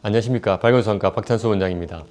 안녕하십니까. 밝은성과 박찬수 원장입니다.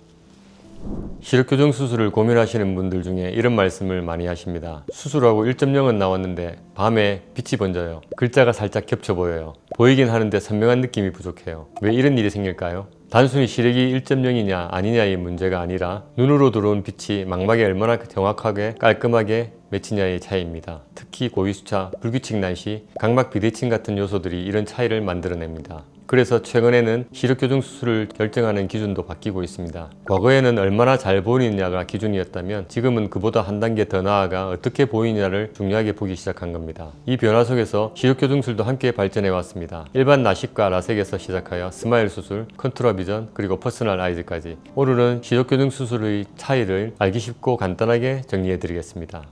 시력교정 수술을 고민하시는 분들 중에 이런 말씀을 많이 하십니다. 수술하고 1.0은 나왔는데 밤에 빛이 번져요. 글자가 살짝 겹쳐 보여요. 보이긴 하는데 선명한 느낌이 부족해요. 왜 이런 일이 생길까요? 단순히 시력이 1.0이냐 아니냐의 문제가 아니라 눈으로 들어온 빛이 망막에 얼마나 정확하게 깔끔하게 맺히냐의 차이입니다. 특히 고위수차, 불규칙 난시, 각막 비대칭 같은 요소들이 이런 차이를 만들어냅니다. 그래서 최근에는 시력교정 수술을 결정하는 기준도 바뀌고 있습니다. 과거에는 얼마나 잘 보이느냐가 기준이었다면 지금은 그보다 한 단계 더 나아가 어떻게 보이느냐를 중요하게 보기 시작한 겁니다. 이 변화 속에서 시력교정술도 함께 발전해 왔습니다. 일반 라식과 라섹에서 시작하여 스마일 수술, 컨투라 비전, 그리고 퍼스널 아이즈까지 오늘은 시력교정 수술의 차이를 알기 쉽고 간단하게 정리해 드리겠습니다.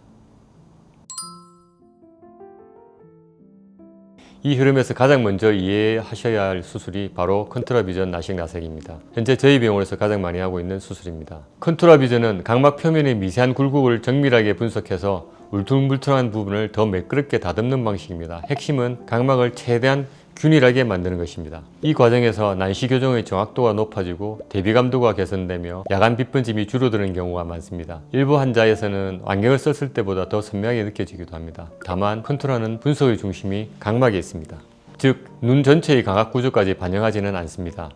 이 흐름에서 가장 먼저 이해하셔야 할 수술이 바로 컨투라 비전 라식 라섹입니다. 현재 저희 병원에서 가장 많이 하고 있는 수술입니다. 컨투라 비전은 각막 표면의 미세한 굴곡을 정밀하게 분석해서 울퉁불퉁한 부분을 더 매끄럽게 다듬는 방식입니다. 핵심은 각막을 최대한 균일하게 만드는 것입니다. 이 과정에서 난시 교정의 정확도가 높아지고 대비감도가 개선되며 야간 빛번짐이 줄어드는 경우가 많습니다. 일부 환자에서는 안경을 썼을 때보다 더 선명하게 느껴지기도 합니다. 다만 컨투라는 분석의 중심이 각막에 있습니다. 즉, 눈 전체의 감각 구조까지 반영하지는 않습니다.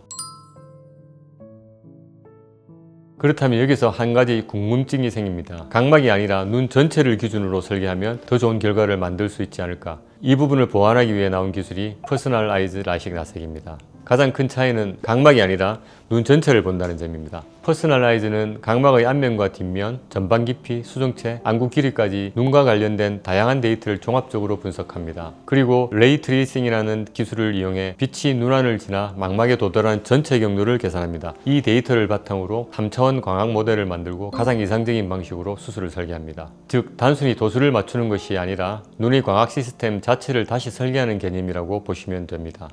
그렇다면 여기서 한 가지 궁금증이 생깁니다. 각막이 아니라 눈 전체를 기준으로 설계하면 더 좋은 결과를 만들 수 있지 않을까? 이 부분을 보완하기 위해 나온 기술이 퍼스널 아이즈 라식 라섹입니다. 가장 큰 차이는 각막이 아니라 눈 전체를 본다는 점입니다. 퍼스널 아이즈는 각막의 앞면과 뒷면, 전방 깊이, 수정체, 안구 길이까지 눈과 관련된 다양한 데이터를 종합적으로 분석합니다. 그리고 레이 트레이싱이라는 기술을 이용해 빛이 눈안을 지나 망막에 도달하는 전체 경로를 계산합니다. 이 데이터를 바탕으로 3차원 광학 모델을 만들고 가장 이상적인 방식으로 수술을 설계합니다. 즉, 단순히 도수를 맞추는 것이 아니라 눈의 광학 시스템 자체를 다시 설계하는 개념이라고 보시면 됩니다.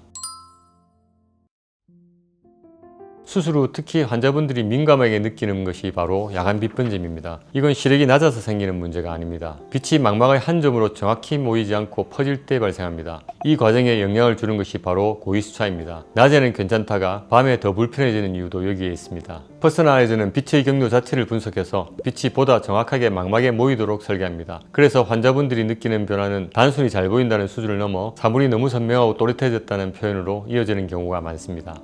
수술 후 특히 환자분들이 민감하게 느끼는 것이 바로 야간 빛번짐입니다. 이건 시력이 낮아서 생기는 문제가 아닙니다. 빛이 망막의 한 점으로 정확히 모이지 않고 퍼질 때 발생합니다. 이 과정에 영향을 주는 것이 바로 고위수차입니다. 낮에는 괜찮다가 밤에 더 불편해지는 이유도 여기에 있습니다. 퍼스널아이즈는 빛의 경로 자체를 분석해서 빛이 보다 정확하게 망막에 모이도록 설계합니다. 그래서 환자분들이 느끼는 변화는 단순히 잘 보인다는 수준을 넘어 사물이 너무 선명하고 또렷해졌다는 표현으로 이어지는 경우가 많습니다.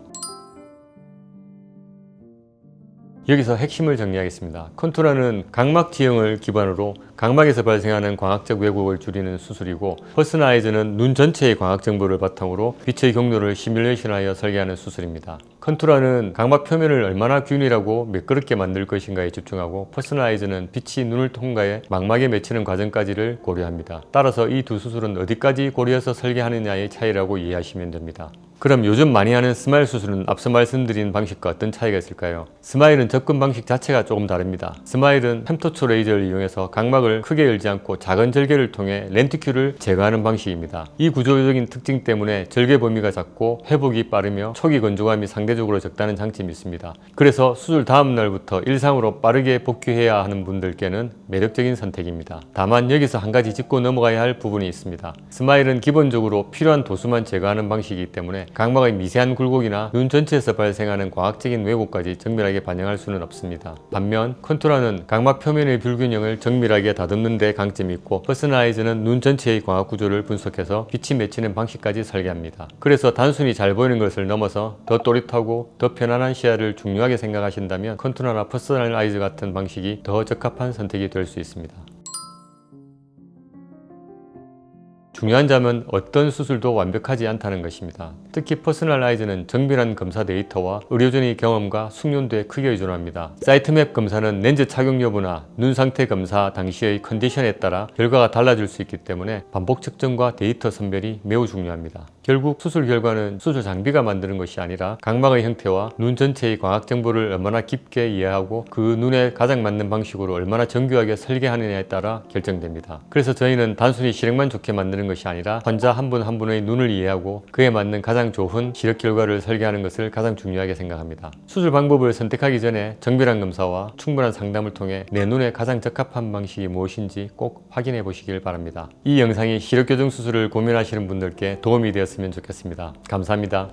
여기서 핵심을 정리하겠습니다. 컨투라는 각막 지형을 기반으로 각막에서 발생하는 광학적 왜곡을 줄이는 수술이고, 퍼스널아이즈는 눈 전체의 광학 정보를 바탕으로 빛의 경로를 시뮬레이션하여 설계하는 수술입니다. 컨투라는 각막 표면을 얼마나 균일하고 매끄럽게 만들 것인가에 집중하고, 퍼스널아이즈는 빛이 눈을 통과해 망막에 맺히는 과정까지를 고려합니다. 따라서 이 두 수술은 어디까지 고려해서 설계하느냐의 차이라고 이해하시면 됩니다. 그럼 요즘 많이 하는 스마일 수술은 앞서 말씀드린 방식과 어떤 차이가 있을까요? 스마일은 접근 방식 자체가 조금 다릅니다. 스마일은 펜토초 레이저를 이용해서 각막을 크게 열지 않고 작은 절개를 통해 렌티큘을 제거하는 방식입니다. 이 구조적인 특징 때문에 절개 범위가 작고 회복이 빠르며 초기 건조감이 상대적으로 적다는 장점이 있습니다. 그래서 수술 다음 날부터 일상으로 빠르게 복귀해야 하는 분들께는 매력적인 선택입니다. 다만 여기서 한 가지 짚고 넘어가야 할 부분이 있습니다. 스마일은 기본적으로 필요한 도수만 제거하는 방식이기 때문에 각막의 미세한 굴곡이나 눈 전체에서 발생하는 과학적인 왜곡까지 정밀하게 반영할 수는 없습니다. 반면 컨투라는 각막 표면의 불균형을 정밀하게 다듬는 데 강점이 있고, 퍼스널아이즈는 눈 전체의 광학 구조를 분석해서 빛이 맺히는 방식까지 설계합니다. 그래서 단순히 잘 보이는 것을 넘어서 더 또렷하고 더 편안한 시야를 중요하게 생각하신다면 컨투라나 퍼스널아이즈 같은 방식이 더 적합한 선택이 될 수 있습니다. 중요한 점은 어떤 수술도 완벽하지 않다는 것입니다. 특히 퍼스널아이즈는 정밀한 검사 데이터와 의료진의 경험과 숙련도에 크게 의존합니다. 사이트맵 검사는 렌즈 착용 여부나 눈 상태 검사 당시의 컨디션에 따라 결과가 달라질 수 있기 때문에 반복 측정과 데이터 선별이 매우 중요합니다. 결국 수술 결과는 수술 장비가 만드는 것이 아니라 각막의 형태와 눈 전체의 광학 정보를 얼마나 깊게 이해하고 그 눈에 가장 맞는 방식으로 얼마나 정교하게 설계하느냐에 따라 결정됩니다. 그래서 저희는 단순히 시력만 좋게 만드는 것이 아니라 환자 한 분 한 분의 눈을 이해하고 그에 맞는 가장 좋은 시력 결과를 설계하는 것을 가장 중요하게 생각합니다. 수술 방법을 선택하기 전에 정밀한 검사와 충분한 상담을 통해 내 눈에 가장 적합한 방식이 무엇인지 꼭 확인해 보시길 바랍니다. 이 영상이 시력 교정 수술을 고민하시는 분들께 도움이 되었으면 좋겠습니다. 감사합니다.